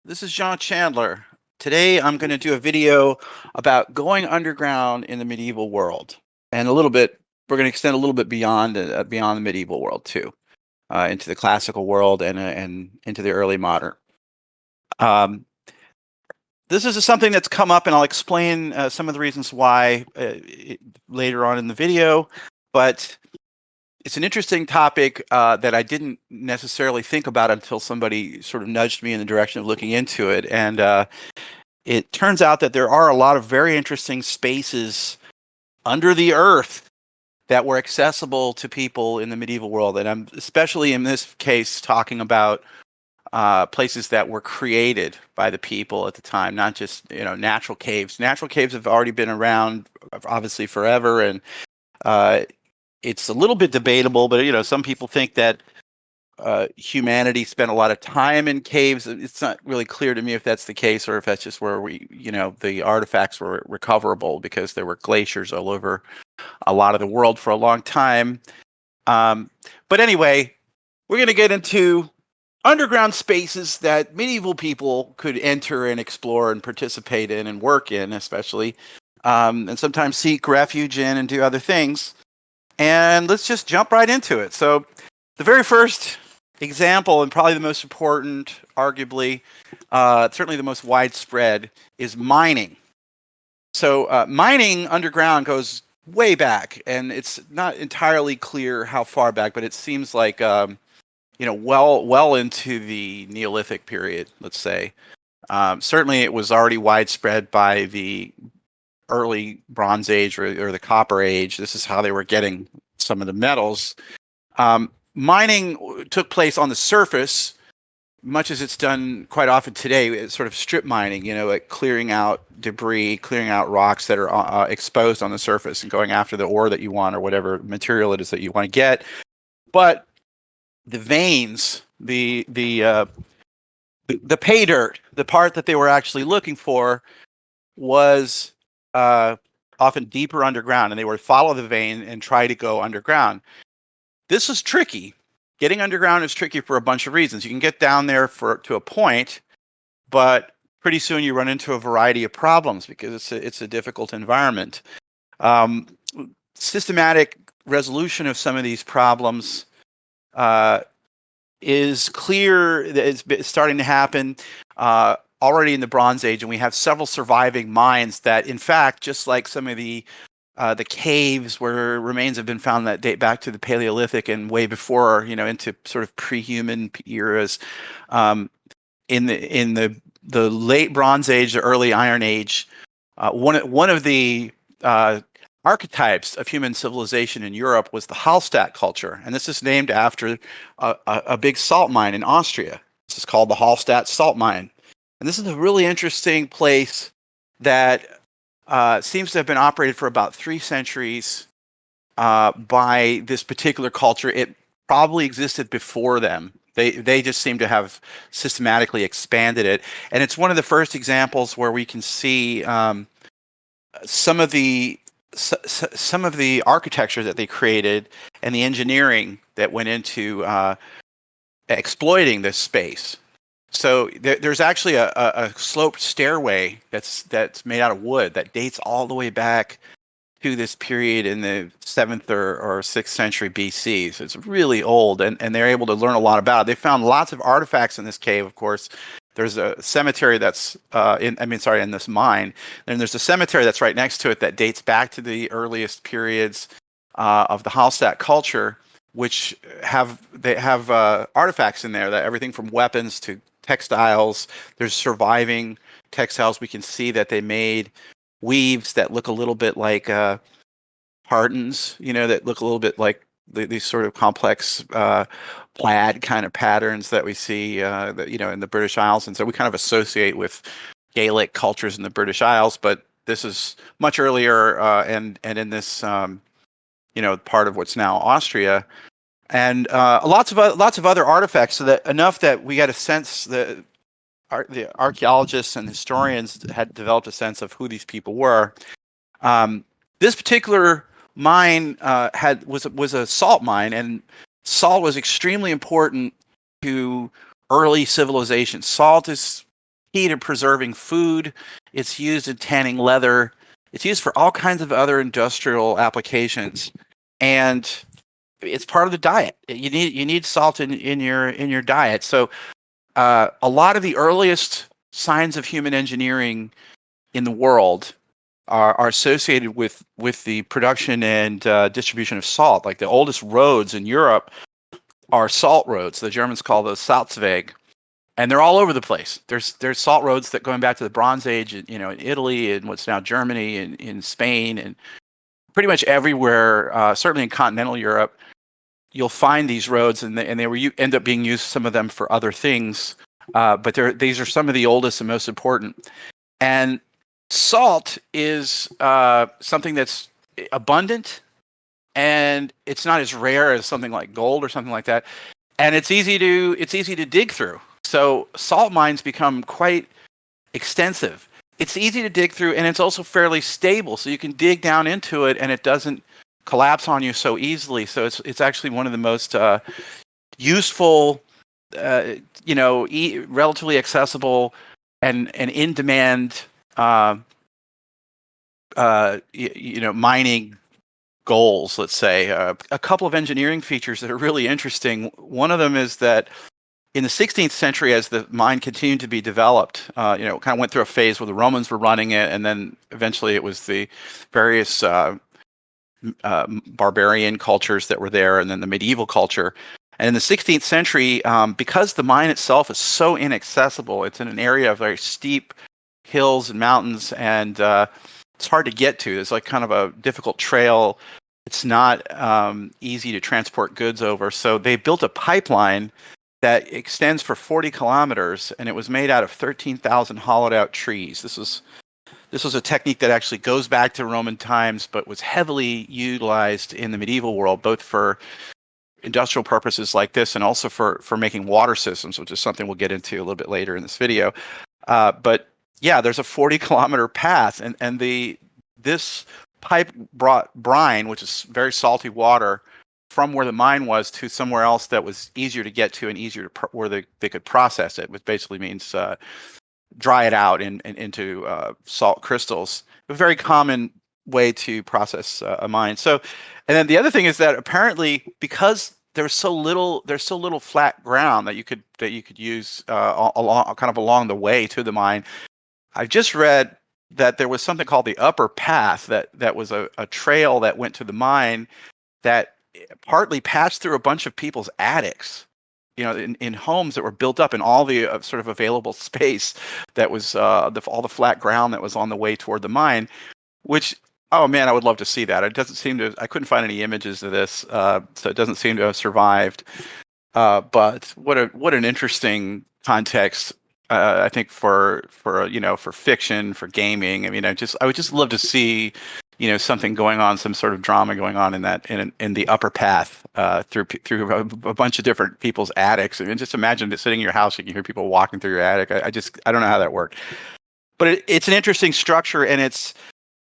This is John Chandler. Today I'm going to do a video about going underground in the medieval world, and we're going to extend a little bit beyond the medieval world too, into the classical world and into the early modern. Um, this is something that's come up, and I'll explain some of the reasons why later on in the video, but it's an interesting topic that I didn't necessarily think about until somebody sort of nudged me in the direction of looking into it. And it turns out that there are a lot of very interesting spaces under the earth that were accessible to people in the medieval world. And I'm especially in this case talking about places that were created by the people at the time, not just natural caves. Natural caves have already been around, obviously, forever, and it's a little bit debatable, but some people think that humanity spent a lot of time in caves. It's not really clear to me if that's the case or if that's just where the artifacts were recoverable because there were glaciers all over a lot of the world for a long time. But anyway, we're going to get into underground spaces that medieval people could enter and explore and participate in and work in, especially, and sometimes seek refuge in and do other things. And let's just jump right into it. So the very first example, and probably the most important, arguably, certainly the most widespread, is mining. So mining underground goes way back, and it's not entirely clear how far back, but it seems like well into the Neolithic period, let's say. Certainly it was already widespread by the early Bronze Age or the Copper Age. This is how they were getting some of the metals. Mining took place on the surface, much as it's done quite often today. It's sort of strip mining, like clearing out debris, clearing out rocks that are exposed on the surface and going after the ore that you want or whatever material it is that you want to get. But the veins, the pay dirt, the part that they were actually looking for, was often deeper underground, and they would follow the vein and try to go underground. This is tricky. Getting underground is tricky for a bunch of reasons. You can get down there to a point, but pretty soon you run into a variety of problems because it's a difficult environment. Systematic resolution of some of these problems is clear that it's starting to happen already in the Bronze Age, and we have several surviving mines that, in fact, just like some of the caves where remains have been found that date back to the Paleolithic and way before, into sort of pre-human eras, in the late Bronze Age, the early Iron Age, one of the archetypes of human civilization in Europe was the Hallstatt culture, and this is named after a big salt mine in Austria. This is called the Hallstatt salt mine. And this is a really interesting place that seems to have been operated for about 3 centuries by this particular culture. It probably existed before them. They just seem to have systematically expanded it. And it's one of the first examples where we can see some of the architecture that they created and the engineering that went into exploiting this space. So there's actually a sloped stairway that's made out of wood that dates all the way back to this period in the 7th or 6th century BC. So it's really old, and they're able to learn a lot about it. They found lots of artifacts in this cave, of course. There's a cemetery that's in this mine. And there's a cemetery that's right next to it that dates back to the earliest periods of the Hallstatt culture, which have artifacts in there, that everything from weapons to textiles. There's surviving textiles. We can see that they made weaves that look a little bit like tartans, that look a little bit like these sort of complex plaid kind of patterns that we see in the British Isles. And so we kind of associate with Gaelic cultures in the British Isles, but this is much earlier and in this part of what's now Austria. And lots of other artifacts, so that enough that we got a sense that the archaeologists and historians had developed a sense of who these people were. This particular mine was a salt mine, and salt was extremely important to early civilization. Salt is key to preserving food. It's used in tanning leather. It's used for all kinds of other industrial applications, and it's part of the diet. You need salt in your diet. So a lot of the earliest signs of human engineering in the world are associated with the production and distribution of salt. Like the oldest roads in Europe are salt roads. The Germans call those Salzweg, and they're all over the place. There's salt roads that going back to the Bronze Age, in Italy and what's now Germany, and in Spain, and pretty much everywhere. Certainly in continental Europe, you'll find these roads, and you end up being used, some of them, for other things. But these are some of the oldest and most important. And salt is something that's abundant, and it's not as rare as something like gold or something like that. And it's easy to dig through. So salt mines become quite extensive. It's easy to dig through, and it's also fairly stable. So you can dig down into it, and it doesn't collapse on you so easily. So it's actually one of the most useful, relatively accessible and in demand, mining goals. Let's say a couple of engineering features that are really interesting. One of them is that in the 16th century, as the mine continued to be developed, kind of went through a phase where the Romans were running it, and then eventually it was the various barbarian cultures that were there, and then the medieval culture. And in the 16th century, because the mine itself is so inaccessible, it's in an area of very steep hills and mountains, and it's hard to get to. It's like kind of a difficult trail. It's not easy to transport goods over. So they built a pipeline that extends for 40 kilometers, and it was made out of 13,000 hollowed out trees. This was a technique that actually goes back to Roman times, but was heavily utilized in the medieval world, both for industrial purposes like this and also for making water systems, which is something we'll get into a little bit later in this video. But yeah, there's a 40-kilometer path, and this pipe brought brine, which is very salty water, from where the mine was to somewhere else that was easier to get to and easier to where they could process it, which basically means dry it out into salt crystals. A very common way to process a mine. So, and then the other thing is that apparently, because there's so little flat ground that you could use along the way to the mine. I just read that there was something called the Upper Path that was a trail that went to the mine that partly passed through a bunch of people's attics, in homes that were built up in all the sort of available space that was all the flat ground that was on the way toward the mine, which, oh man, I would love to see that. It doesn't seem to, I couldn't find any images of this, so it doesn't seem to have survived. But what an interesting context, I think for fiction, for gaming. I mean, I would just love to see, something going on, some sort of drama going on in the Upper Path, through a bunch of different people's attics. I mean, just imagine that sitting in your house, you can hear people walking through your attic. I don't know how that worked, but it's an interesting structure, and it's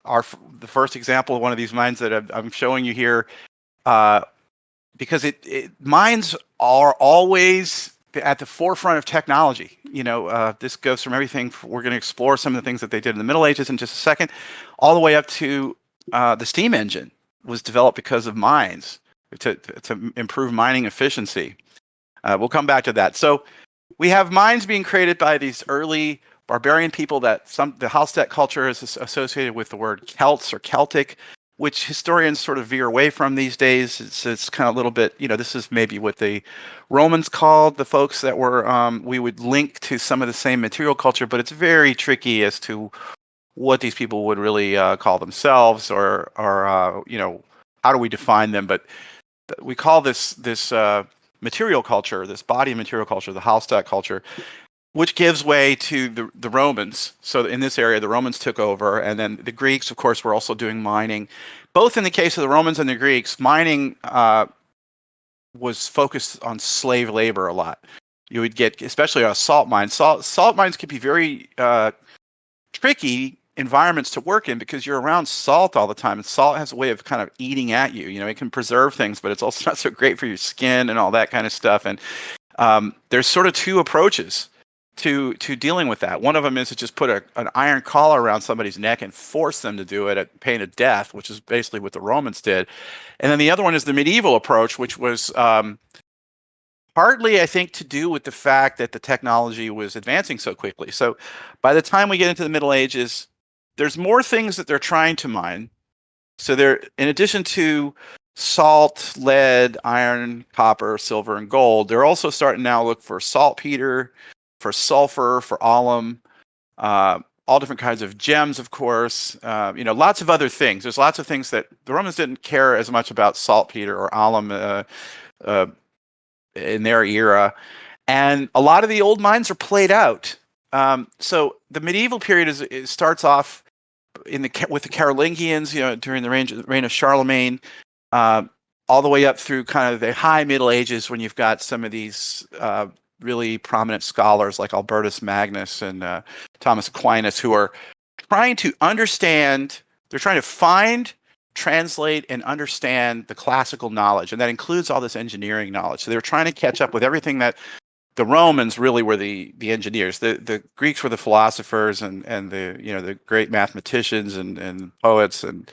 the first example of one of these mines that I'm showing you here, because mines are always at the forefront of technology. This goes from everything. We're going to explore some of the things that they did in the Middle Ages in just a second, all the way up to the steam engine was developed because of mines to improve mining efficiency. We'll come back to that. So we have mines being created by these early barbarian people that the Hallstatt culture is associated with the word Celts or Celtic, which historians sort of veer away from these days. It's kind of a little bit, this is maybe what the Romans called the folks that were, we would link to some of the same material culture, but it's very tricky as to what these people would really call themselves, or how do we define them? But we call this material culture, this body of material culture, the Hallstatt culture, which gives way to the Romans. So in this area, the Romans took over, and then the Greeks, of course, were also doing mining. Both in the case of the Romans and the Greeks, mining was focused on slave labor a lot. You would get, especially on a salt mine. Salt mines can be very tricky environments to work in because you're around salt all the time, and salt has a way of kind of eating at you. It can preserve things, but it's also not so great for your skin and all that kind of stuff. And there's sort of two approaches. to dealing with that. One of them is to just put an iron collar around somebody's neck and force them to do it at pain of death, which is basically what the Romans did. And then the other one is the medieval approach, which was partly, I think, to do with the fact that the technology was advancing so quickly. So by the time we get into the Middle Ages, there's more things that they're trying to mine. So they're, in addition to salt, lead, iron, copper, silver, and gold, they're also starting now to look for saltpeter, for sulfur, for alum, all different kinds of gems, of course, lots of other things. There's lots of things that the Romans didn't care as much about saltpeter or alum in their era. And a lot of the old mines are played out. So the medieval period starts off with the Carolingians, during the reign of Charlemagne, all the way up through kind of the high Middle Ages, when you've got some of these really prominent scholars like Albertus Magnus and Thomas Aquinas, who are trying to understand. They're trying to find, translate, and understand the classical knowledge, and that includes all this engineering knowledge. So they were trying to catch up with everything that the Romans really were the engineers. The Greeks were the philosophers and the great mathematicians and poets and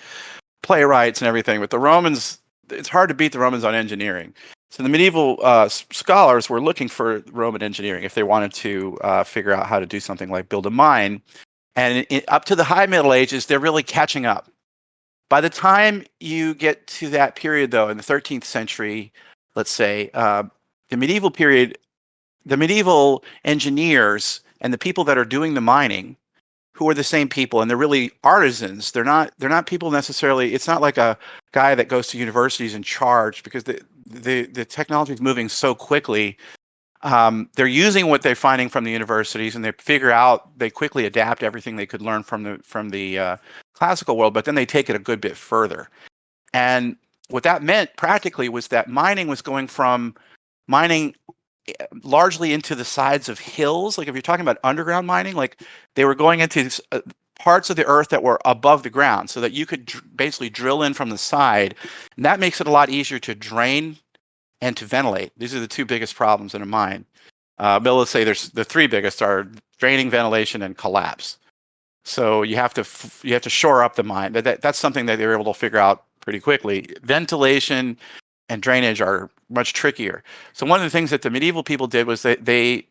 playwrights and everything. But the Romans, it's hard to beat the Romans on engineering. So the medieval scholars were looking for Roman engineering if they wanted to figure out how to do something like build a mine. And up to the high Middle Ages, they're really catching up. By the time you get to that period, though, in the 13th century, let's say, the medieval period, the medieval engineers and the people that are doing the mining, who are the same people, and they're really artisans. They're not people necessarily. It's not like a guy that goes to universities in charge, because the technology is moving so quickly. They're using what they're finding from the universities, and they quickly adapt everything they could learn from the classical world, but then they take it a good bit further. And what that meant practically was that mining was going from mining largely into the sides of hills. Like if you're talking about underground mining, like they were going into parts of the earth that were above the ground, so that you could basically drill in from the side, and that makes it a lot easier to drain and to ventilate. These are the two biggest problems in a mine. But let's say there's the three biggest are draining, ventilation, and collapse. So you have to shore up the mine. That's something that they were able to figure out pretty quickly. Ventilation and drainage are much trickier. So one of the things that the medieval people did was they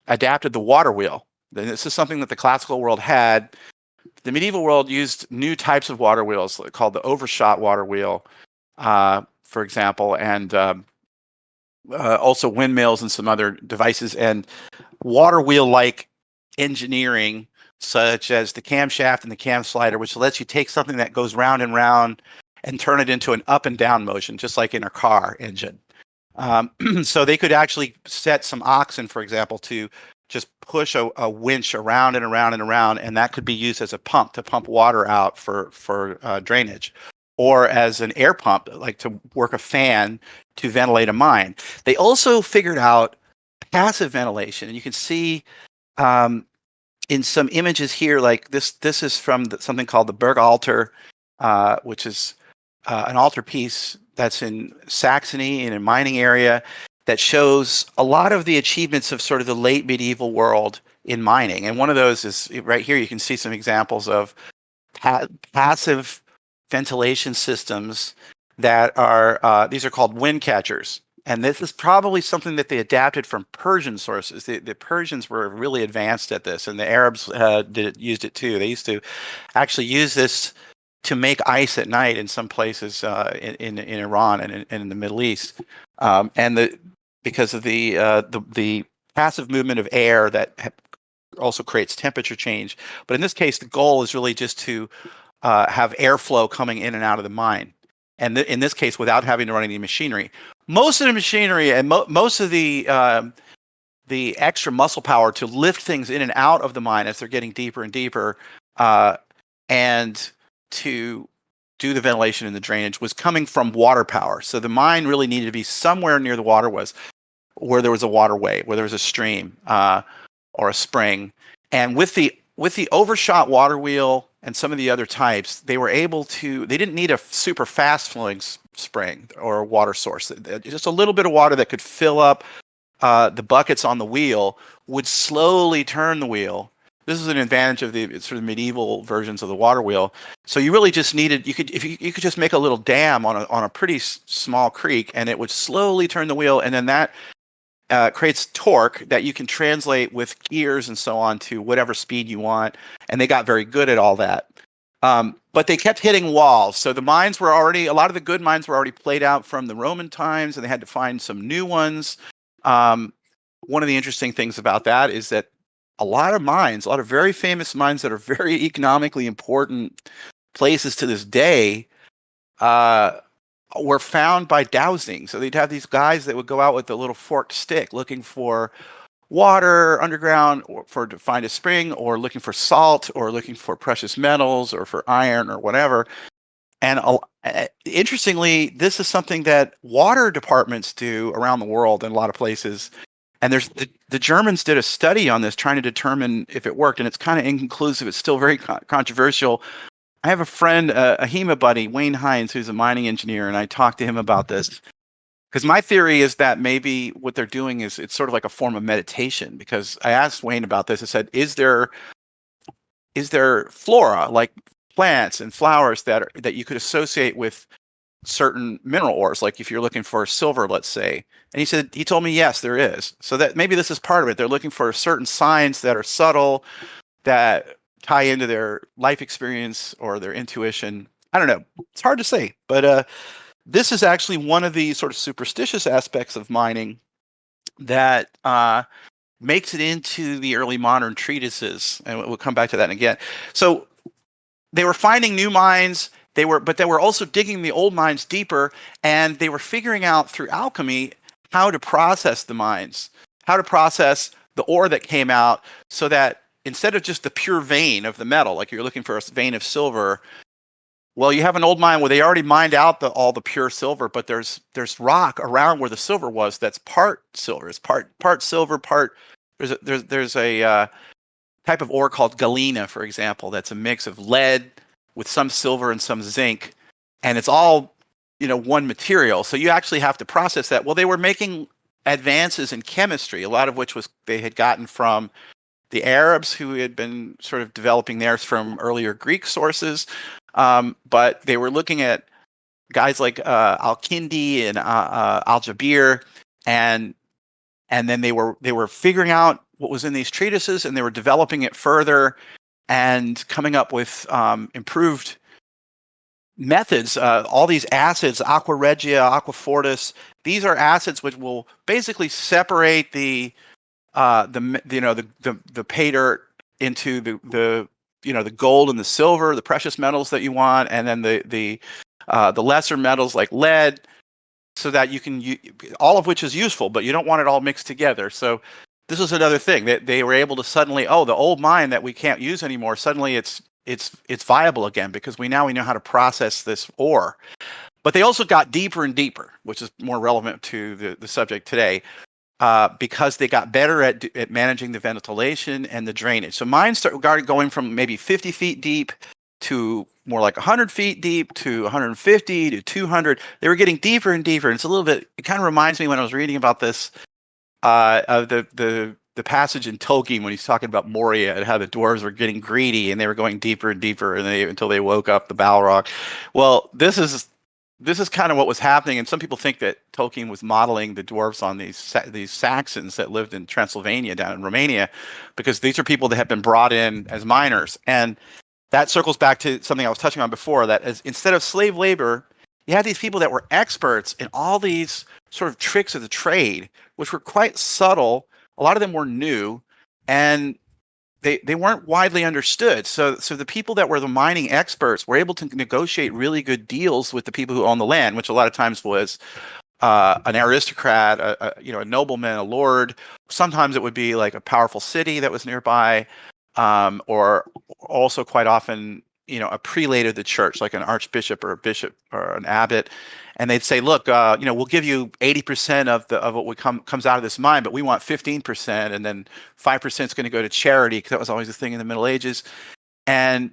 adapted the water wheel. This is something that the classical world had. The medieval world used new types of water wheels called the overshot water wheel, for example, and also windmills and some other devices, and water wheel-like engineering, such as the camshaft and the cam slider, which lets you take something that goes round and round and turn it into an up and down motion, just like in a car engine. So they could actually set some oxen, for example, to just push a winch around and around and around, and that could be used as a pump to pump water out for drainage, or as an air pump, like to work a fan to ventilate a mine. They also figured out passive ventilation, and you can see in some images here, like this is from something called the Berg altar, which is an altar piece that's in Saxony in a mining area, that shows a lot of the achievements of sort of the late medieval world in mining. And one of those is right here. You can see some examples of passive ventilation systems that are, these are called wind catchers. And this is probably something that they adapted from Persian sources. The Persians were really advanced at this, and the Arabs used it too. They used to actually use this to make ice at night in some places in Iran and in the Middle East, because of the passive movement of air that also creates temperature change. But in this case, the goal is really just to have airflow coming in and out of the mine, and in this case, without having to run any machinery. Most of the machinery and most of the extra muscle power to lift things in and out of the mine as they're getting deeper and deeper, and to do the ventilation and the drainage, was coming from water power. So the mine really needed to be somewhere near the water where there was a waterway, where there was a stream or a spring. And with the overshot water wheel and some of the other types, they didn't need a super fast flowing spring or a water source. Just a little bit of water that could fill up the buckets on the wheel would slowly turn the wheel. This is an advantage of the sort of medieval versions of the water wheel. So you really just needed, you could, if you could just make a little dam on a pretty small creek, and it would slowly turn the wheel, and then that creates torque that you can translate with gears and so on to whatever speed you want. And they got very good at all that. But they kept hitting walls. So the mines were already, a lot of the good mines were already played out from the Roman times, and they had to find some new ones. One of the interesting things about that is that a lot of mines, a lot of very famous mines that are very economically important places to this day, were found by dowsing. So they'd have these guys that would go out with a little forked stick looking for water underground, or to find a spring, or looking for salt, or looking for precious metals, or for iron, or whatever. And interestingly, this is something that water departments do around the world in a lot of places. And there's the Germans did a study on this, trying to determine if it worked, and it's kind of inconclusive. It's still very controversial. I have a friend, a HEMA buddy, Wayne Hines, who's a mining engineer, and I talked to him about this. Because my theory is that maybe what they're doing is it's sort of like a form of meditation. Because I asked Wayne about this. I said, is there flora, like plants and flowers, that you could associate with certain mineral ores, like if you're looking for silver, let's say? And he told me, yes, there is. So that maybe this is part of it. They're looking for certain signs that are subtle, that tie into their life experience or their intuition. I don't know. It's hard to say, but this is actually one of the sort of superstitious aspects of mining that makes it into the early modern treatises, and we'll come back to that again. So they were finding new mines. But they were also digging the old mines deeper, and they were figuring out through alchemy how to process the mines, how to process the ore that came out, so that instead of just the pure vein of the metal, like you're looking for a vein of silver, well, you have an old mine where they already mined out all the pure silver, but there's rock around where the silver was that's part silver. It's part silver, part there's a type of ore called galena, for example, that's a mix of lead with some silver and some zinc, and it's all, one material. So you actually have to process that. Well, they were making advances in chemistry, a lot of which was they had gotten from the Arabs, who had been sort of developing theirs from earlier Greek sources. But they were looking at guys like Al-Kindi and Al-Jabir, and then they were figuring out what was in these treatises, and they were developing it further and coming up with improved methods. All these acids, aqua regia, aqua fortis, these are acids which will basically separate the pay dirt into the gold and the silver, the precious metals that you want, and then the lesser metals like lead, so that you can all of which is useful, but you don't want it all mixed together. So this is another thing that they were able to suddenly, the old mine that we can't use anymore, suddenly it's viable again, because we know how to process this ore. But they also got deeper and deeper, which is more relevant to the subject today, because they got better at managing the ventilation and the drainage. So mines started going from maybe 50 feet deep to more like 100 feet deep to 150 to 200. They were getting deeper and deeper. And it kind of reminds me when I was reading about this, of the passage in Tolkien when he's talking about Moria and how the dwarves were getting greedy and they were going deeper and deeper until they woke up the Balrog. Well, this is kind of what was happening, and some people think that Tolkien was modeling the dwarves on these Saxons that lived in Transylvania down in Romania, because these are people that have been brought in as miners. And that circles back to something I was touching on before, that instead of slave labor, you had these people that were experts in all these sort of tricks of the trade, which were quite subtle. A lot of them were new, and they weren't widely understood. So the people that were the mining experts were able to negotiate really good deals with the people who owned the land, which a lot of times was an aristocrat, a nobleman, a lord. Sometimes it would be like a powerful city that was nearby, or also quite often, a prelate of the church, like an archbishop or a bishop or an abbot. And they'd say, look, we'll give you 80% of what comes out of this mine, but we want 15%, and then 5% is going to go to charity, because that was always the thing in the Middle Ages. And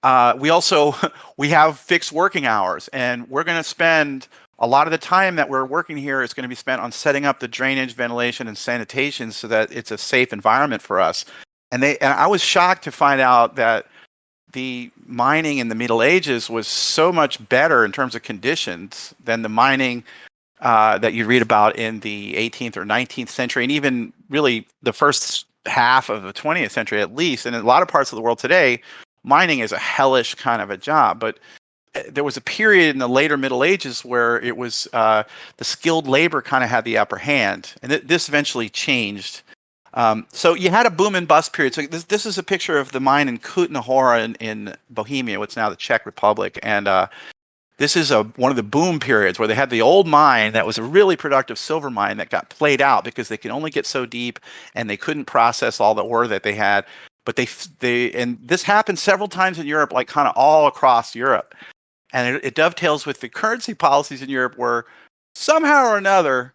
we have fixed working hours, and we're going to spend a lot of the time that we're working here is going to be spent on setting up the drainage, ventilation, and sanitation so that it's a safe environment for us. And I was shocked to find out that the mining in the Middle Ages was so much better in terms of conditions than the mining that you read about in the 18th or 19th century, and even really the first half of the 20th century at least. And in a lot of parts of the world today, mining is a hellish kind of a job. But there was a period in the later Middle Ages where it was the skilled labor kind of had the upper hand, and this eventually changed. So you had a boom and bust period. So this is a picture of the mine in Kutna Hora in Bohemia, what's now the Czech Republic, and this is one of the boom periods where they had the old mine that was a really productive silver mine that got played out because they could only get so deep and they couldn't process all the ore that they had. But and this happened several times in Europe, like kind of all across Europe. And it dovetails with the currency policies in Europe where somehow or another,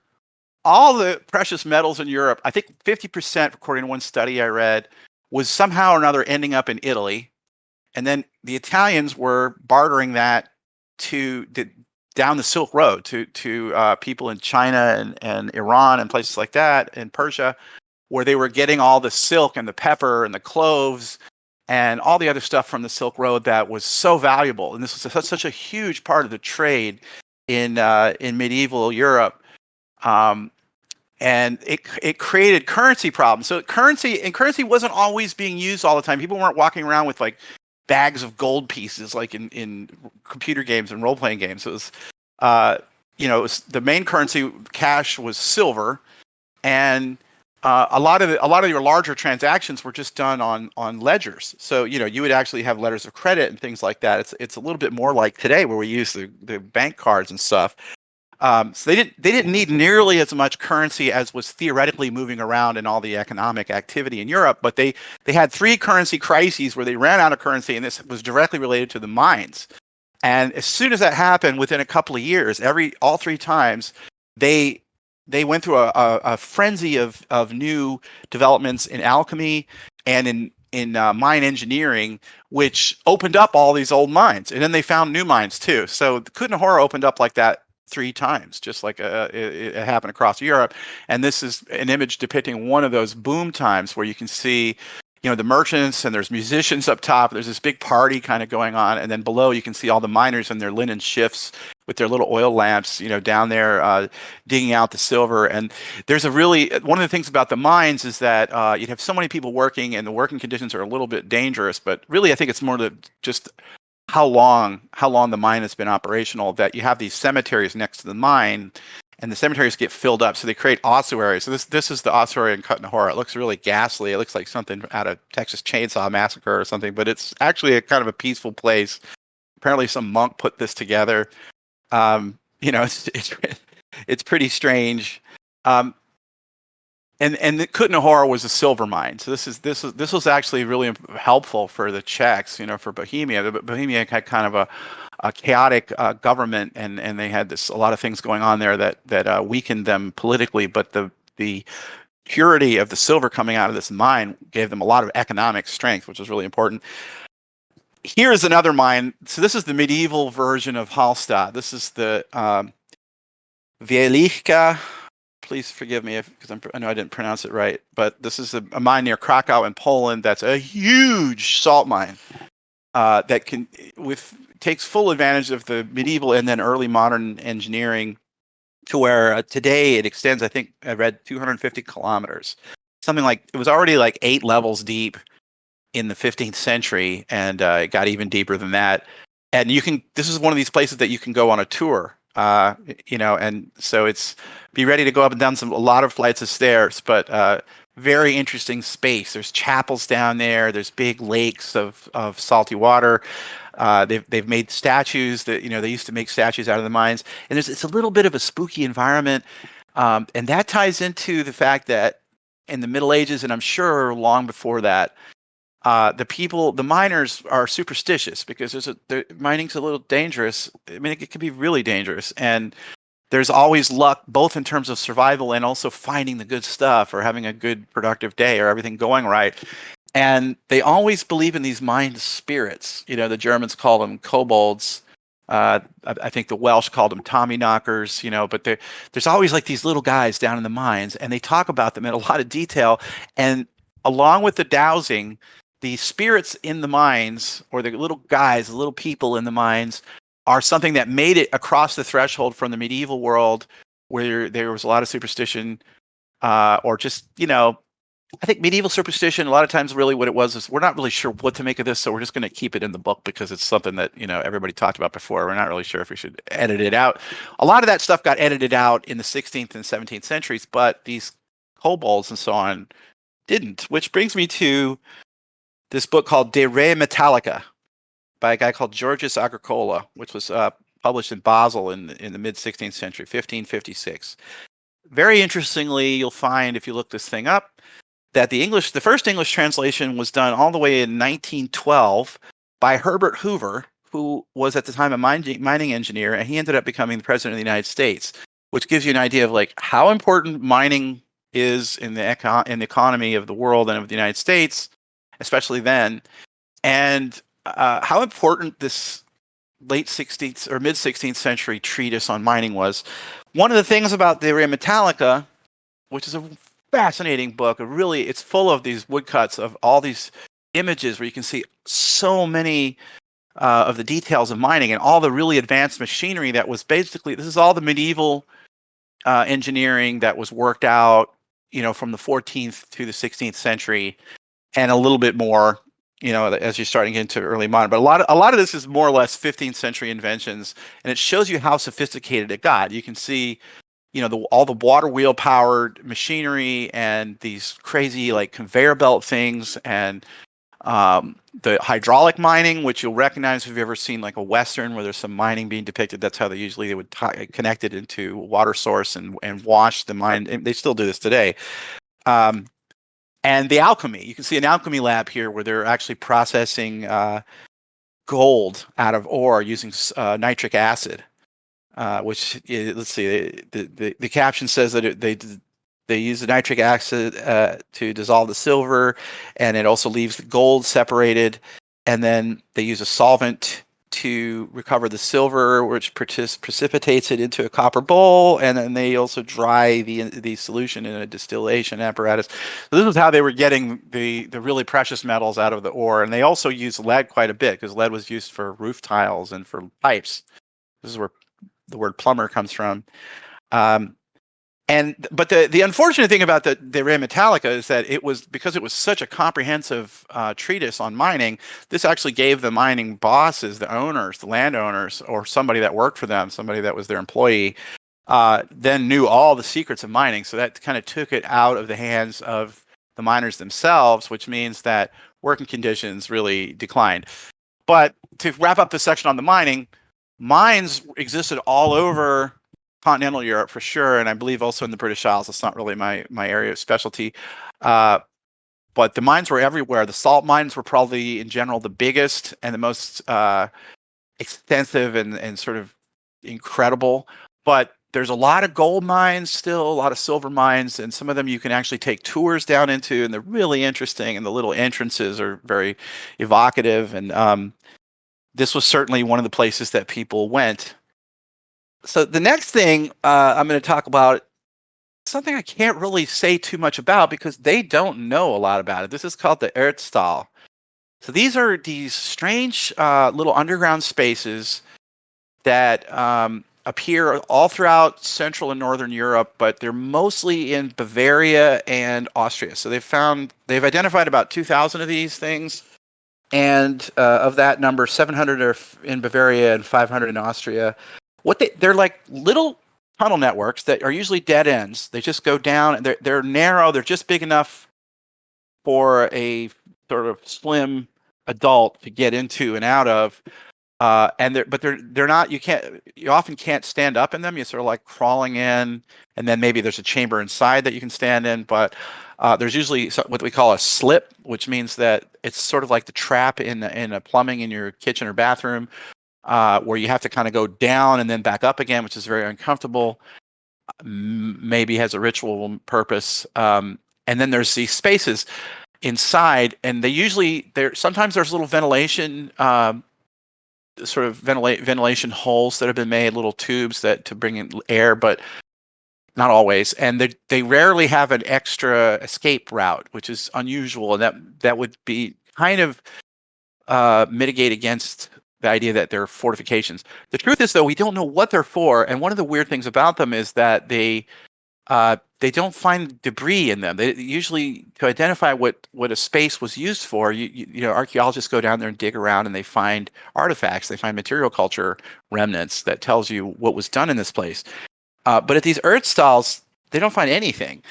all the precious metals in Europe, I think 50%, according to one study I read, was somehow or another ending up in Italy. And then the Italians were bartering that down the Silk Road to people in China and Iran and places like that, and Persia, where they were getting all the silk and the pepper and the cloves and all the other stuff from the Silk Road that was so valuable. And this was such a huge part of the trade in medieval Europe. And it created currency problems. So currency wasn't always being used all the time. People weren't walking around with like bags of gold pieces like in computer games and role-playing games. It was, it was the main currency, cash, was silver, and a lot of your larger transactions were just done on ledgers. So you would actually have letters of credit and things like that. It's a little bit more like today where we use the bank cards and stuff. So they didn't need nearly as much currency as was theoretically moving around in all the economic activity in Europe. But they had three currency crises where they ran out of currency, and this was directly related to the mines. And as soon as that happened, within a couple of years, all three times, they went through a frenzy of new developments in alchemy and in mine engineering, which opened up all these old mines. And then they found new mines too. So the Kutna Hora opened up like that three times, just like it happened across Europe. And this is an image depicting one of those boom times where you can see, the merchants, and there's musicians up top. There's this big party kind of going on, and then below you can see all the miners in their linen shifts with their little oil lamps, down there digging out the silver. And there's one of the things about the mines is that you'd have so many people working, and the working conditions are a little bit dangerous. But really, I think it's more to just how long the mine has been operational, that you have these cemeteries next to the mine, and the cemeteries get filled up, so they create ossuaries. So this is the ossuary in Kutna Hora. It looks really ghastly. It looks like something out of Texas Chainsaw Massacre or something, but it's actually a kind of a peaceful place. Apparently, some monk put this together. It's pretty strange. And the Kutna Hora was a silver mine. So this was actually really helpful for the Czechs, for Bohemia. Bohemia had kind of a chaotic government, and they had a lot of things going on there that weakened them politically. But the purity of the silver coming out of this mine gave them a lot of economic strength, which was really important. Here is another mine. So this is the medieval version of Hallstatt. This is the Wieliczka. Please forgive me because I know I didn't pronounce it right, but this is a mine near Krakow in Poland. That's a huge salt mine that takes full advantage of the medieval and then early modern engineering, to where today it extends. I think I read 250 kilometers, something like it was already like 8 levels deep in the 15th century, and it got even deeper than that. And this is one of these places that you can go on a tour. And so be ready to go up and down a lot of flights of stairs, but very interesting space. There's chapels down there. There's big lakes of salty water. They've made statues that, they used to make statues out of the mines, and it's a little bit of a spooky environment. And that ties into the fact that in the Middle Ages, and I'm sure long before that, the miners are superstitious because mining's a little dangerous. I mean, it can be really dangerous, and there's always luck, both in terms of survival and also finding the good stuff or having a good productive day or everything going right. And they always believe in these mine spirits. The Germans call them kobolds. I think the Welsh called them Tommy knockers, but there's always like these little guys down in the mines, and they talk about them in a lot of detail. And along with the dowsing, the spirits in the mines, or the little guys, the little people in the mines, are something that made it across the threshold from the medieval world, where there was a lot of superstition, or just, I think medieval superstition, a lot of times really what it was is we're not really sure what to make of this, so we're just going to keep it in the book because it's something that, everybody talked about before. We're not really sure if we should edit it out. A lot of that stuff got edited out in the 16th and 17th centuries, but these kobolds and so on didn't, which brings me to this book called Re Metallica by a guy called Georgius Agricola, which was published in Basel in the mid-16th century, 1556. Very interestingly, you'll find if you look this thing up, that the first English translation was done all the way in 1912 by Herbert Hoover, who was at the time a mining engineer, and he ended up becoming the president of the United States, which gives you an idea of like how important mining is in the economy of the world and of the United States, especially then, and how important this late 16th or mid 16th century treatise on mining was. One of the things about the Re Metallica, which is a fascinating book, it's full of these woodcuts of all these images where you can see so many of the details of mining and all the really advanced machinery that was basically, this is all the medieval engineering that was worked out, from the 14th to the 16th century, and a little bit more, as you're starting into early modern. But a lot of this is more or less 15th century inventions, and it shows you how sophisticated it got. You can see, all the water wheel powered machinery and these crazy like conveyor belt things, and the hydraulic mining, which you'll recognize if you've ever seen like a Western where there's some mining being depicted. That's how they would connect it into a water source and wash the mine. And they still do this today. And the alchemy, you can see an alchemy lab here where they're actually processing gold out of ore using nitric acid. Which let's see, the caption says that they use the nitric acid to dissolve the silver, and it also leaves the gold separated, and then they use a solvent to recover the silver, which precipitates it into a copper bowl, and then they also dry the solution in a distillation apparatus. So this is how they were getting the really precious metals out of the ore, and they also use lead quite a bit because lead was used for roof tiles and for pipes. This is where the word plumber comes from. But the unfortunate thing about the Re Metallica is that because it was such a comprehensive treatise on mining, this actually gave the mining bosses, the owners, the landowners, or somebody that worked for them, somebody that was their employee, then knew all the secrets of mining. So that kind of took it out of the hands of the miners themselves, which means that working conditions really declined. But to wrap up the section on the mining, mines existed all over continental Europe for sure, and I believe also in the British Isles. It's not really my area of specialty, but the mines were everywhere. The salt mines were probably in general the biggest and the most extensive and sort of incredible. But there's a lot of gold mines still, a lot of silver mines, and some of them you can actually take tours down into, and they're really interesting, and the little entrances are very evocative. And this was certainly one of the places that people went. So the next thing I'm going to talk about, something I can't really say too much about because they don't know a lot about it. This is called the Erdstall. So these are these strange little underground spaces that appear all throughout Central and Northern Europe, but they're mostly in Bavaria and Austria. So they've identified about 2,000 of these things. And of that number, 700 are in Bavaria and 500 in Austria. They're like little tunnel networks that are usually dead ends. They just go down, and they're narrow. They're just big enough for a sort of slim adult to get into and out of. But they're not. You often can't stand up in them. You're sort of like crawling in, and then maybe there's a chamber inside that you can stand in. But there's usually what we call a slip, which means that it's sort of like the trap in a plumbing in your kitchen or bathroom, where you have to kind of go down and then back up again, which is very uncomfortable. Maybe has a ritual purpose. And then there's these spaces inside, and sometimes there's a little ventilation sort of ventilation holes that have been made, little tubes that to bring in air, but not always. And they rarely have an extra escape route, which is unusual, and that would be kind of mitigate against the idea that they're fortifications. The truth is, though, we don't know what they're for, and one of the weird things about them is that they don't find debris in them. They usually, to identify what a space was used for, you know, archaeologists go down there and dig around, and they find artifacts. They find material culture remnants that tells you what was done in this place. But at these Erdstalls, they don't find anything.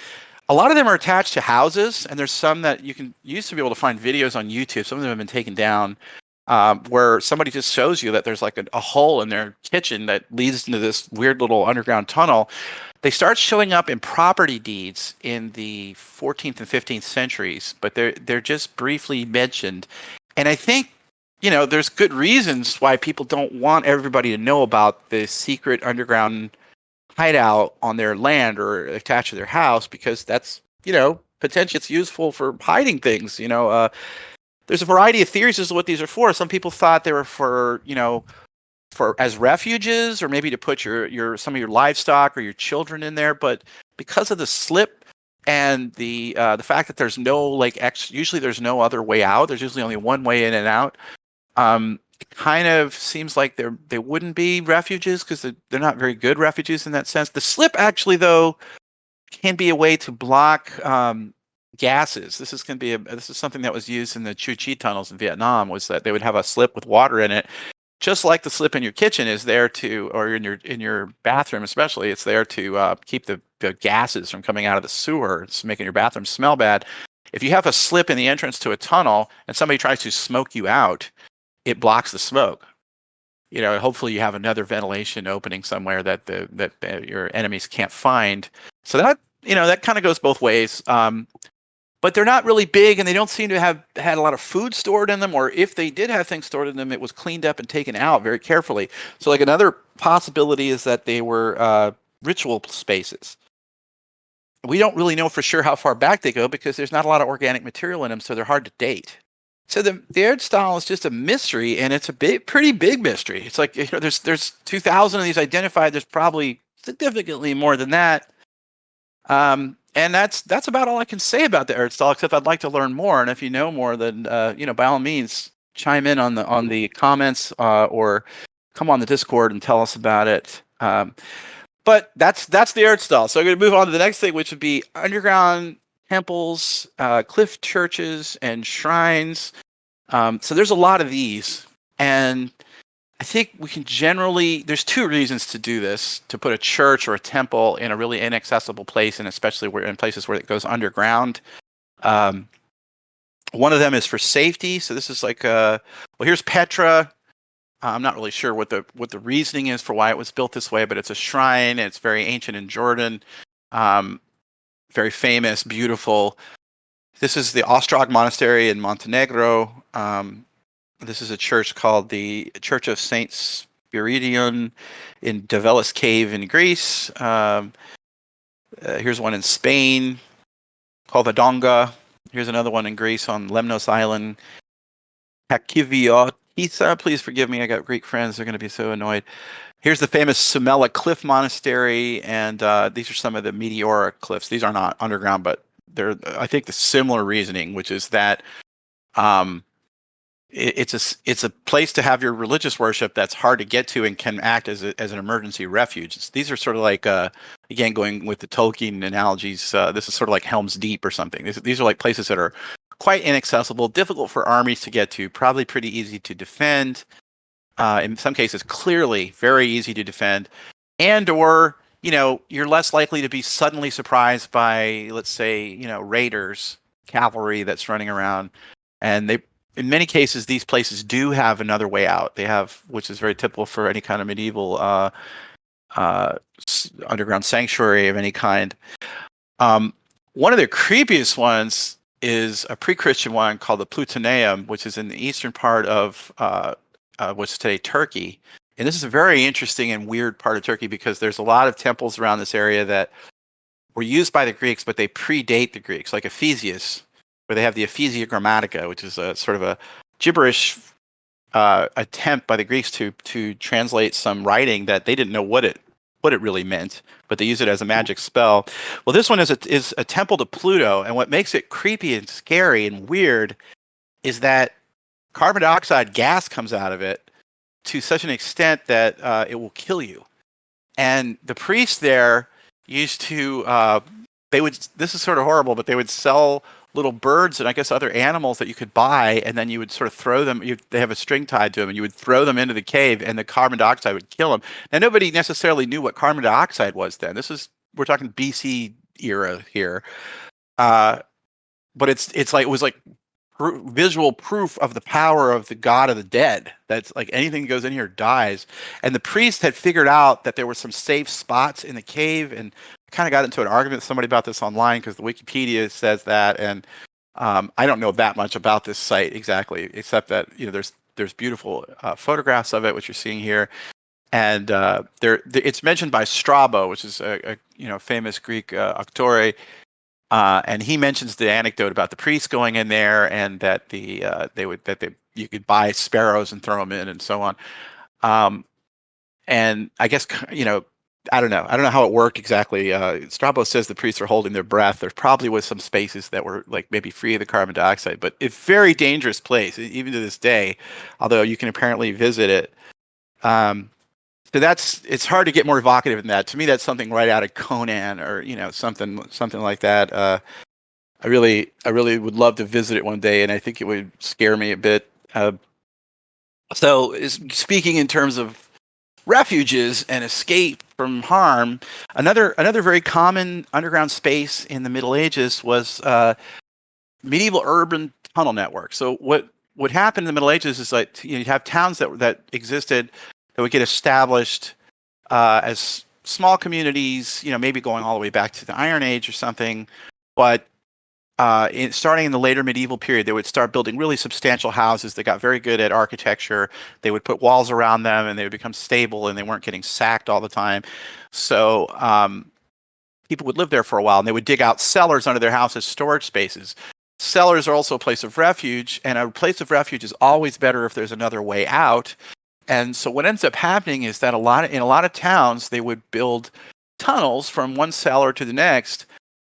A lot of them are attached to houses, and there's some that you used to be able to find videos on YouTube. Some of them have been taken down, where somebody just shows you that there's like a hole in their kitchen that leads into this weird little underground tunnel. They start showing up in property deeds in the 14th and 15th centuries, but they're just briefly mentioned. And I think, you know, there's good reasons why people don't want everybody to know about the secret underground hideout on their land or attached to their house, because that's, you know, potentially it's useful for hiding things. You know, there's a variety of theories as to what these are for. Some people thought they were for, you know, for as refuges, or maybe to put your some of your livestock or your children in there. But because of the slip and the fact that there's no like usually there's no other way out. There's usually only one way in and out. It kind of seems like they wouldn't be refuges, because they're not very good refuges in that sense. The slip actually, though, can be a way to block gases. This is something that was used in the Chu Chi tunnels in Vietnam. Was that they would have a slip with water in it, just like the slip in your kitchen is there to, or in your bathroom especially, it's there to keep the gases from coming out of the sewer. It's making your bathroom smell bad. If you have a slip in the entrance to a tunnel and somebody tries to smoke you out, it blocks the smoke. You know, hopefully you have another ventilation opening somewhere that your enemies can't find. So that, you know, that kind of goes both ways. But they're not really big, and they don't seem to have had a lot of food stored in them, or if they did have things stored in them, it was cleaned up and taken out very carefully. So like another possibility is that they were ritual spaces. We don't really know for sure how far back they go, because there's not a lot of organic material in them, so they're hard to date. So the Erdstall is just a mystery, and it's a pretty big mystery. It's like, you know, there's 2,000 of these identified. There's probably significantly more than that. And that's about all I can say about the Erdstall, except I'd like to learn more. And if you know more, then you know, by all means, chime in on the comments, or come on the Discord and tell us about it. But that's the Erdstall. So I'm going to move on to the next thing, which would be underground temples, cliff churches, and shrines. So there's a lot of these, and I think we can generally, there's two reasons to do this: to put a church or a temple in a really inaccessible place, and especially where in places where it goes underground. One of them is for safety. So this is like well, here's Petra. I'm not really sure what the reasoning is for why it was built this way, but it's a shrine. It's very ancient in Jordan, very famous, beautiful. This is the Ostrog Monastery in Montenegro. This is a church called the Church of Saint Spiridion in Develis Cave in Greece. Here's one in Spain called the Donga. Here's another one in Greece on Lemnos Island. Hakiviotis, please forgive me. I got Greek friends. They're going to be so annoyed. Here's the famous Sumela Cliff Monastery, and these are some of the meteoric cliffs. These are not underground, but they're, I think, the similar reasoning, which is that it's a place to have your religious worship that's hard to get to and can act as an emergency refuge. These are sort of like, again, going with the Tolkien analogies, this is sort of like Helm's Deep or something. These are like places that are quite inaccessible, difficult for armies to get to, probably pretty easy to defend. In some cases, clearly very easy to defend, and or, you know, you're less likely to be suddenly surprised by, let's say, you know, raiders, cavalry that's running around, and in many cases, these places do have another way out. They have, which is very typical for any kind of medieval underground sanctuary of any kind. One of the creepiest ones is a pre-Christian one called the Plutonaeum, which is in the eastern part of what's today Turkey. And this is a very interesting and weird part of Turkey, because there's a lot of temples around this area that were used by the Greeks, but they predate the Greeks, like Ephesus, where they have the Ephesia Grammatica, which is a sort of a gibberish attempt by the Greeks to translate some writing that they didn't know what it really meant, but they use it as a magic spell. Well, this one is a temple to Pluto, and what makes it creepy and scary and weird is that carbon dioxide gas comes out of it to such an extent that it will kill you. And the priests there used to they would, this is sort of horrible, but they would sell little birds and I guess other animals that you could buy, and then you would sort of throw them. They have a string tied to them, and you would throw them into the cave, and the carbon dioxide would kill them. Now nobody necessarily knew what carbon dioxide was then. We're talking BC era here, but it's like it was like visual proof of the power of the god of the dead. That's like anything that goes in here dies. And the priest had figured out that there were some safe spots in the cave, and kind of got into an argument with somebody about this online because the Wikipedia says that, and I don't know that much about this site exactly, except that there's beautiful photographs of it, which you're seeing here, and it's mentioned by Strabo, which is a famous Greek actor. And he mentions the anecdote about the priests going in there, and that you could buy sparrows and throw them in, and so on. And I guess I don't know how it worked exactly. Strabo says the priests are holding their breath. There probably was some spaces that were like maybe free of the carbon dioxide, but it's a very dangerous place even to this day. Although you can apparently visit it. So it's hard to get more evocative than that. To me, that's something right out of Conan, or something like that. I really would love to visit it one day, and I think it would scare me a bit. Speaking in terms of refuges and escape from harm, another very common underground space in the Middle Ages was medieval urban tunnel network. So what happened in the Middle Ages is like you'd have towns that existed that would get established as small communities, maybe going all the way back to the Iron Age or something. But starting in the later medieval period, they would start building really substantial houses. They got very good at architecture. They would put walls around them, and they would become stable, and they weren't getting sacked all the time. So people would live there for a while, and they would dig out cellars under their houses, storage spaces. Cellars are also a place of refuge, and a place of refuge is always better if there's another way out. And so what ends up happening is that in a lot of towns, they would build tunnels from one cellar to the next.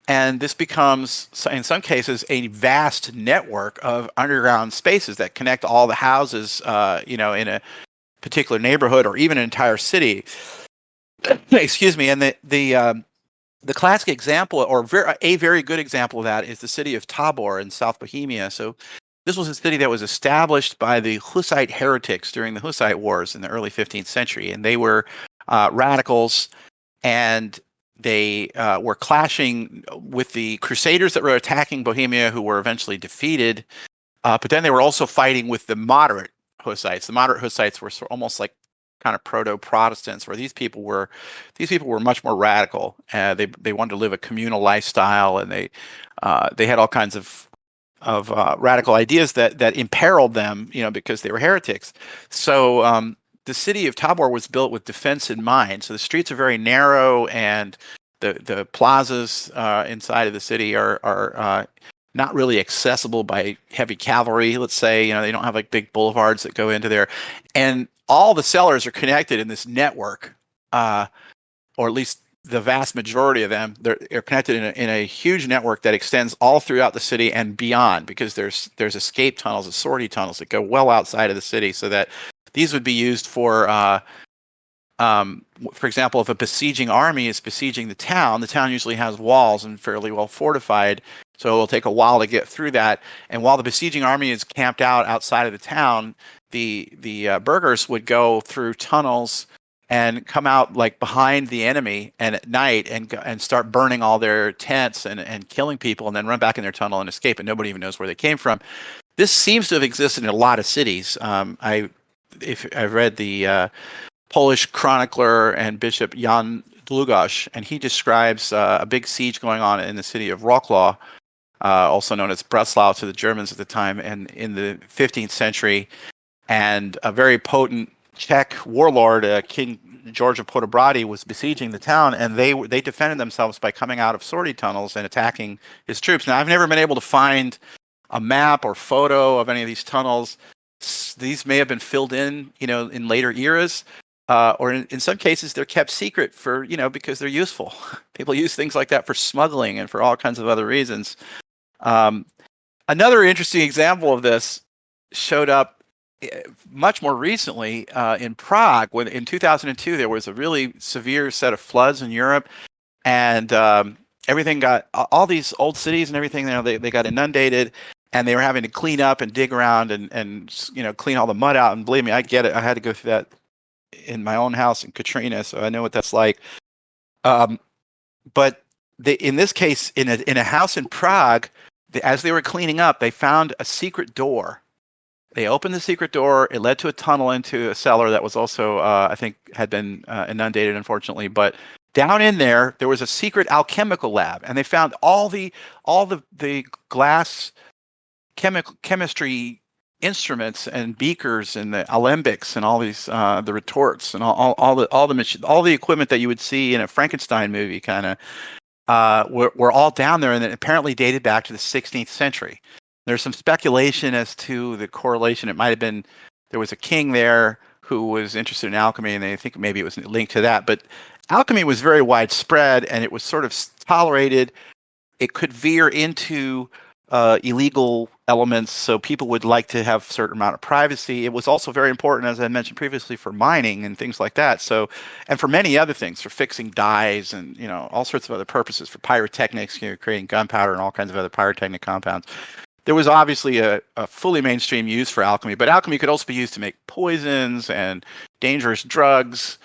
And this becomes, in some cases, a vast network of underground spaces that connect all the houses, in a particular neighborhood or even an entire city. Excuse me. And the classic example, or a very good example of that, is the city of Tabor in South Bohemia. So this was a city that was established by the Hussite heretics during the Hussite Wars in the early 15th century, and they were radicals, and they were clashing with the Crusaders that were attacking Bohemia, who were eventually defeated. But then they were also fighting with the moderate Hussites. The moderate Hussites were almost like kind of proto-Protestants, where these people were much more radical. They wanted to live a communal lifestyle, and they had all kinds of radical ideas that imperiled them, because they were heretics. So the city of Tabor was built with defense in mind. So the streets are very narrow, and the plazas inside of the city are not really accessible by heavy cavalry. Let's say, they don't have like big boulevards that go into there, and all the cellars are connected in this network, or at least the vast majority of them. They're connected in a huge network that extends all throughout the city and beyond, because there's escape tunnels and sortie tunnels that go well outside of the city, so that these would be used for example, if a besieging army is besieging the town usually has walls and fairly well fortified, so it'll take a while to get through that. And while the besieging army is camped outside of the town, the burghers would go through tunnels and come out like behind the enemy, and at night, and start burning all their tents and killing people, and then run back in their tunnel and escape, and nobody even knows where they came from. This seems to have existed in a lot of cities. I've read the Polish chronicler and Bishop Jan Długosz, and he describes a big siege going on in the city of Wrocław, also known as Breslau to the Germans at the time, and in the 15th century, and a very potent Czech warlord, King George of Podobrady, was besieging the town, and they defended themselves by coming out of sortie tunnels and attacking his troops. Now, I've never been able to find a map or photo of any of these tunnels. These may have been filled in, in later eras, or in some cases they're kept secret for, because they're useful. People use things like that for smuggling and for all kinds of other reasons. Um, Another interesting example of this showed up much more recently in Prague, when in 2002 there was a really severe set of floods in Europe, and everything got all these old cities and everything. They got inundated, and they were having to clean up and dig around and clean all the mud out. And believe me, I get it. I had to go through that in my own house in Katrina, so I know what that's like. Um, but in this case, in a house in Prague, as they were cleaning up, they found a secret door. They opened the secret door. It led to a tunnel into a cellar that was also, I think, had been inundated, unfortunately. But down in there, there was a secret alchemical lab, and they found all the glass chemistry instruments and beakers and the alembics and all these the retorts and all the equipment that you would see in a Frankenstein movie, kind of were all down there, and it apparently dated back to the 16th century. There's some speculation as to the correlation. It might have been there was a king there who was interested in alchemy, and they think maybe it was linked to that. But alchemy was very widespread, and it was sort of tolerated. It could veer into illegal elements, so people would like to have a certain amount of privacy. It was also very important, as I mentioned previously, for mining and things like that. So, and for many other things, for fixing dyes and all sorts of other purposes, for pyrotechnics, creating gunpowder and all kinds of other pyrotechnic compounds. There was obviously a fully mainstream use for alchemy, but alchemy could also be used to make poisons and dangerous drugs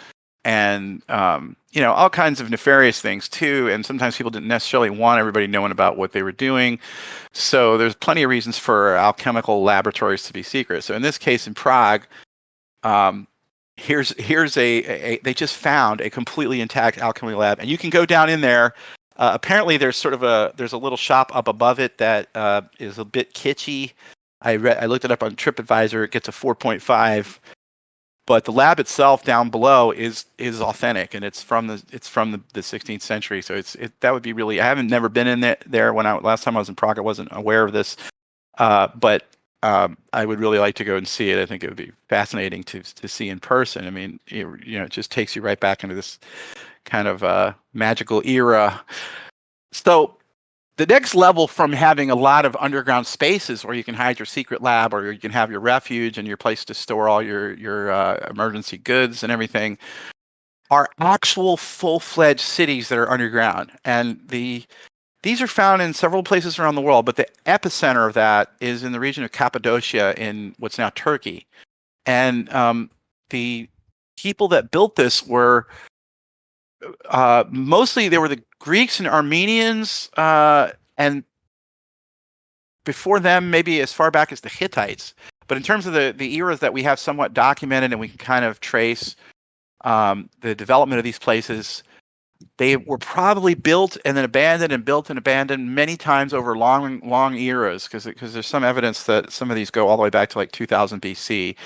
and all kinds of nefarious things too. And sometimes people didn't necessarily want everybody knowing about what they were doing. So there's plenty of reasons for alchemical laboratories to be secret. So in this case, in Prague, here's they just found a completely intact alchemy lab, and you can go down in there. Apparently, there's a little shop up above it that is a bit kitschy. I looked it up on TripAdvisor. It gets a 4.5. But the lab itself down below is authentic, and it's from the 16th century. So that would be really. I haven't never been in there. Last time I was in Prague, I wasn't aware of this, but I would really like to go and see it. I think it would be fascinating to see in person. I mean, it just takes you right back into this kind of magical era. So the next level from having a lot of underground spaces where you can hide your secret lab, or you can have your refuge and your place to store all your emergency goods and everything, are actual full-fledged cities that are underground. And these are found in several places around the world, but the epicenter of that is in the region of Cappadocia in what's now Turkey. And the people that built this were mostly they were the Greeks and Armenians, and before them, maybe as far back as the Hittites. But in terms of the eras that we have somewhat documented and we can kind of trace the development of these places, they were probably built and then abandoned and built and abandoned many times over long eras, because there's some evidence that some of these go all the way back to like 2000 BC.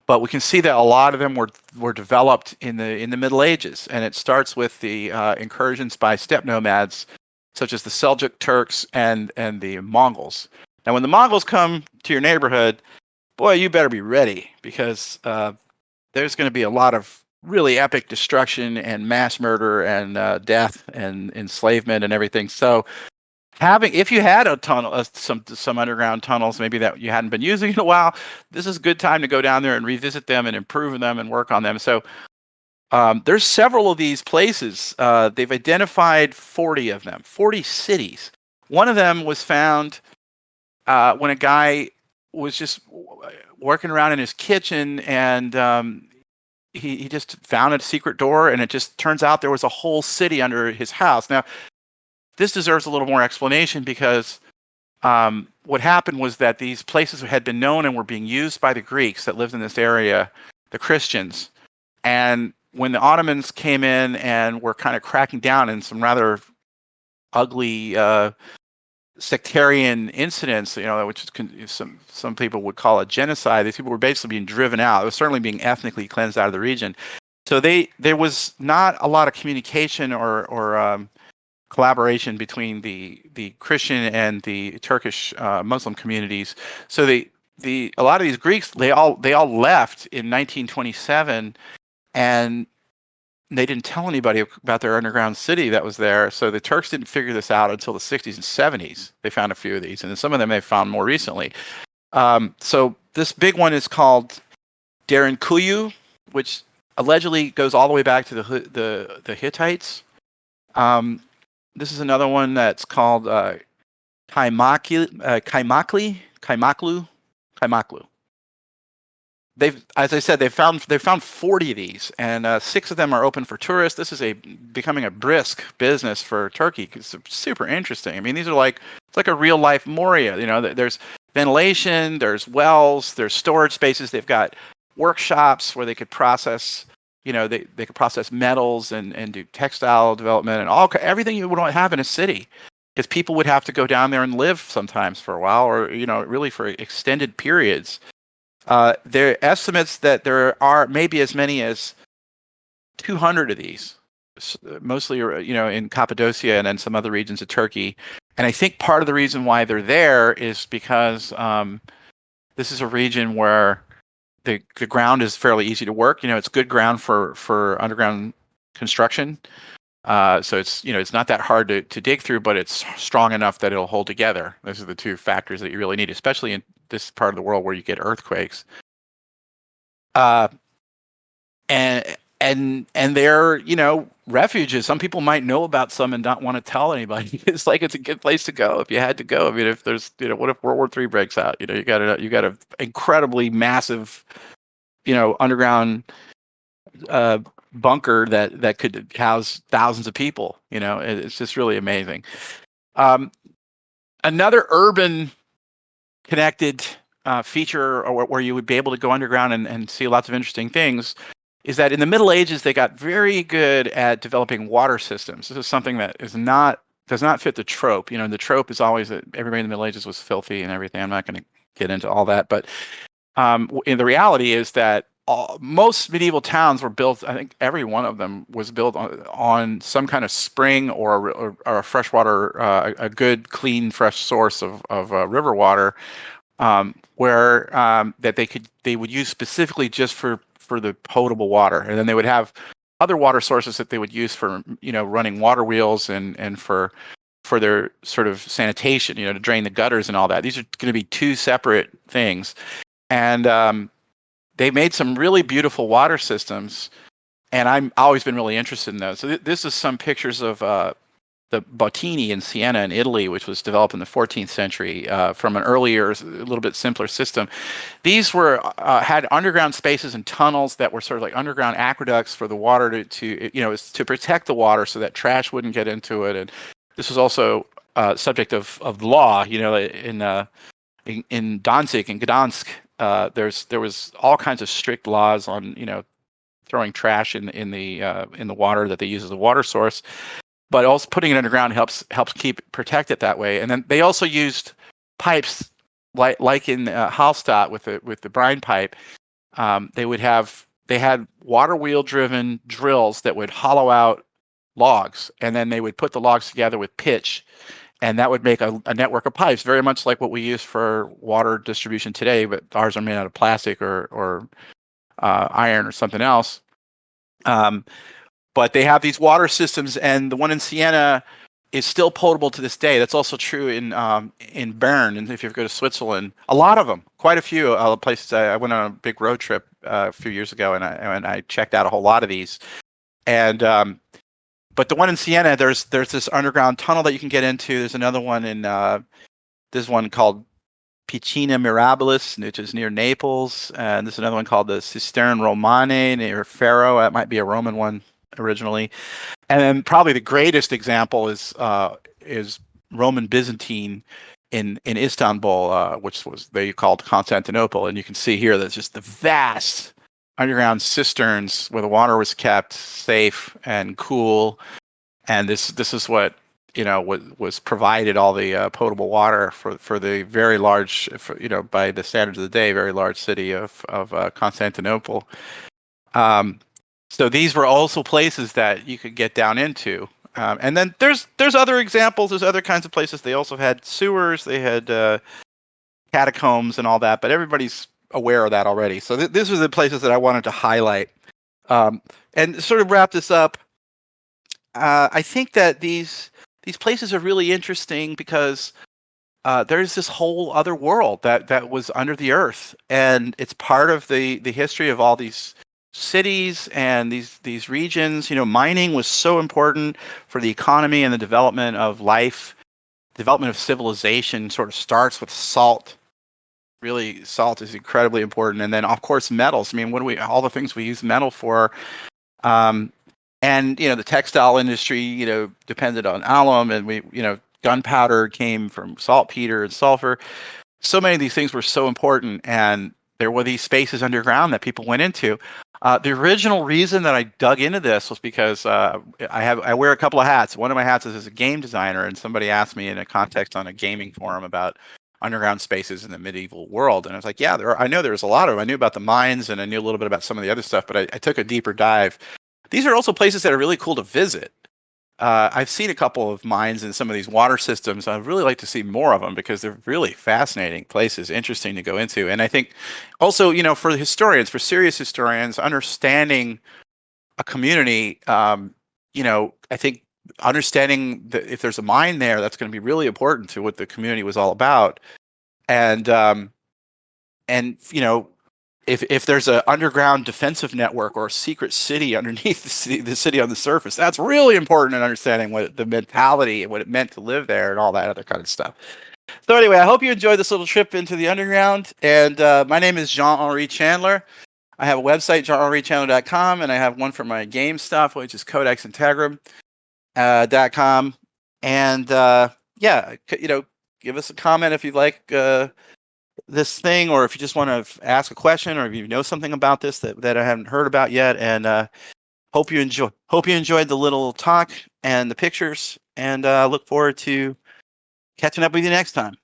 But we can see that a lot of them were developed in the Middle Ages, and it starts with the incursions by steppe nomads, such as the Seljuk Turks and the Mongols. Now, when the Mongols come to your neighborhood, boy, you better be ready, because there's going to be a lot of really epic destruction and mass murder and death and enslavement and everything. So if you had a tunnel, some underground tunnels, maybe that you hadn't been using in a while, this is a good time to go down there and revisit them and improve them and work on them. So there's several of these places. They've identified 40 of them, 40 cities. One of them was found when a guy was just working around in his kitchen, and he just found a secret door, and it just turns out there was a whole city under his house. Now, this deserves a little more explanation, because what happened was that these places had been known and were being used by the Greeks that lived in this area, the Christians. And when the Ottomans came in and were kind of cracking down in some rather ugly sectarian incidents, which is some people would call a genocide. These people were basically being driven out. It was certainly being ethnically cleansed out of the region. So there was not a lot of communication or collaboration between the Christian and the Turkish Muslim communities. So a lot of these Greeks, they all left in 1927, and they didn't tell anybody about their underground city that was there. So the Turks didn't figure this out until the 60s and 70s. They found a few of these, and then some of them they found more recently. So this big one is called Derinkuyu, which allegedly goes all the way back to the Hittites. This is another one that's called Kaymaklu. As I said, they've found 40 of these, and 6 of them are open for tourists. This is becoming a brisk business for Turkey because it's super interesting. I mean, these are it's like a real life Moria. You know, there's ventilation, there's wells, there's storage spaces. They've got workshops where they could process, they could process metals and do textile development and everything you would have in a city. Because people would have to go down there and live sometimes for a while, or really for extended periods. There are estimates that there are maybe as many as 200 of these, mostly in Cappadocia and then some other regions of Turkey. And I think part of the reason why they're there is because this is a region where the ground is fairly easy to work. It's good ground for underground construction. So it's not that hard to dig through, but it's strong enough that it'll hold together. Those are the 2 factors that you really need, especially in this part of the world where you get earthquakes. And they're refuges. Some people might know about some and not want to tell anybody. It's a good place to go if you had to go. I mean, if there's what if World War III breaks out? You got a incredibly massive underground bunker that could house thousands of people. It's just really amazing. Another urban connected feature, or where you would be able to go underground and see lots of interesting things, is that in the Middle Ages they got very good at developing water systems. This is something that does not fit the trope. The trope is always that everybody in the Middle Ages was filthy and everything. I'm not going to get into all that, but in the reality is that most medieval towns were built. I think every one of them was built on some kind of spring or a freshwater, a good, clean, fresh source of river water, where that they would use specifically just for the potable water, and then they would have other water sources that they would use for running water wheels and for their sort of sanitation, to drain the gutters and all that. These are going to be 2 separate things, and they made some really beautiful water systems, and I've always been really interested in those. So this is some pictures of the Bottini in Siena in Italy, which was developed in the 14th century from an earlier, a little bit simpler system. These had underground spaces and tunnels that were sort of like underground aqueducts for the water to protect the water so that trash wouldn't get into it. And this was also subject of law, in Danzig and Gdansk. There was all kinds of strict laws on throwing trash in the water that they use as a water source, but also putting it underground helps protect it that way. And then they also used pipes like in Hallstatt with the brine pipe. They had water wheel driven drills that would hollow out logs, and then they would put the logs together with pitch, and that would make a network of pipes, very much like what we use for water distribution today, but ours are made out of plastic or iron or something else. But they have these water systems, and the one in Siena is still potable to this day. That's also true in Bern, and if you ever go to Switzerland, a lot of them, quite a few places. I went on a big road trip a few years ago, and I checked out a whole lot of these, and but the one in Siena, there's this underground tunnel that you can get into. There's another one this one called Piscina Mirabilis, which is near Naples, and there's another one called the Cistern Romane near Faro. That might be a Roman one originally. And then probably the greatest example is Roman Byzantine in Istanbul, which they called Constantinople. And you can see here that's just the vast underground cisterns where the water was kept safe and cool. And this is what was provided, all the potable water for the very large, by the standards of the day, very large city of Constantinople. So these were also places that you could get down into. And then there's other examples. There's other kinds of places. They also had sewers. They had catacombs and all that, but everybody's aware of that already. So these are the places that I wanted to highlight. And sort of wrap this up, I think that these places are really interesting because there's this whole other world that was under the earth, and it's part of the history of all these cities and these regions. You know, mining was so important for the economy and the development of life. Development of civilization sort of starts with salt. Really, salt is incredibly important, and then of course metals. I mean, what do we all the things we use metal for? Um, and the textile industry, depended on alum, and gunpowder came from saltpeter and sulfur. So many of these things were so important, and there were these spaces underground that people went into. The original reason that I dug into this was because I wear a couple of hats. One of my hats is as a game designer, and somebody asked me in a context on a gaming forum about underground spaces in the medieval world, and I was like, yeah, I know there's a lot of them. I knew about the mines, and I knew a little bit about some of the other stuff, but I took a deeper dive. These are also places that are really cool to visit. I've seen a couple of mines in some of these water systems. I'd really like to see more of them because they're really fascinating places, interesting to go into. And I think also, for the historians, for serious historians, understanding a community, I think understanding that if there's a mine there, that's going to be really important to what the community was all about. And if there's an underground defensive network or a secret city underneath the city on the surface, that's really important in understanding what the mentality and what it meant to live there and all that other kind of stuff. So anyway, I hope you enjoyed this little trip into the underground. And my name is Jean-Henri Chandler. I have a website, jeanhenrichandler.com, and I have one for my game stuff, which is codexintegrum.com. And yeah, give us a comment if you'd like this thing, or if you just want to ask a question, or if you know something about this that I haven't heard about yet. And hope you enjoyed the little talk and the pictures, and look forward to catching up with you next time.